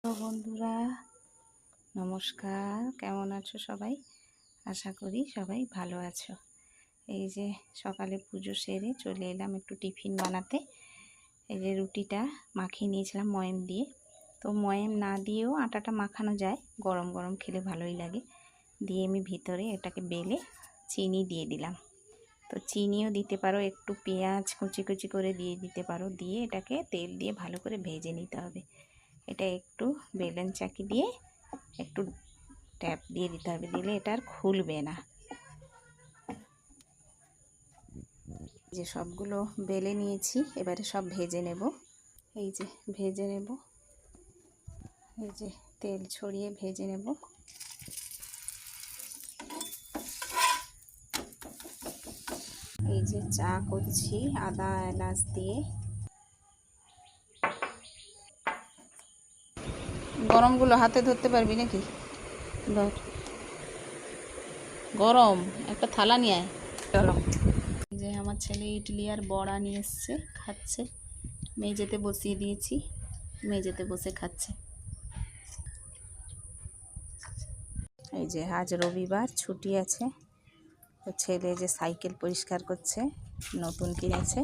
তো বন্ধুরা নমস্কার, কেমন আছো সবাই? আশা করি সবাই ভালো আছো। এই যে সকালে পুজো সেরে চলে এলাম একটু টিফিন বানাতে। এই যে রুটিটা মাখিয়ে নিয়েছিলাম ময়াম দিয়ে। তো ময়াম না দিয়েও আটাটা মাখানো যায়, গরম গরম খেলে ভালোই লাগে। দিয়ে আমি ভিতরে এটাকে বেলে চিনি দিয়ে দিলাম। তো চিনিও দিতে পারো, একটু পেঁয়াজ কুচি কুচি করে দিয়ে দিতে পারো। দিয়ে এটাকে তেল দিয়ে ভালো করে ভেজে নিতে হবে। এটা একটু বেলেন চাকি দিয়ে একটু ট্যাপ দিয়ে দিতে হবে, দিলে এটা আর খুলবে না। যে সবগুলো বেলে নিয়েছি, এবারে সব ভেজে নেব। এই যে ভেজে নেব, এই যে তেল ছড়িয়ে ভেজে নেব। এই যে চা করছি আদা এলাচ দিয়ে। গরমগুলো হাতে ধরতে পারবি নাকি? ধর, গরম একটা থালা নিয়ে আয়। চলো, যে আমার ছেলে ইডলি আর বড়া নিয়ে এসছে, খাচ্ছে। মেঝেতে বসিয়ে দিয়েছি, মেঝেতে বসে খাচ্ছে। এই যে আজ রবিবার, ছুটি আছে। তো ছেলে যে সাইকেল পরিষ্কার করছে, নতুন কিনেছে।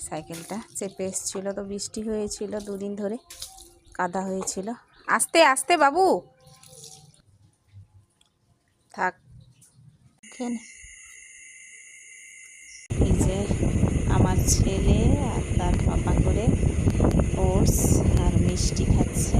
সাইকেলটা চেপে এসছিল, তো বৃষ্টি হয়েছিল দুদিন ধরে, কাদা হয়েছিল। আস্তে আস্তে বাবু, থাক। এই যে আমার ছেলে আর তার পাপা করে ওটস আর মিষ্টি খাচ্ছে।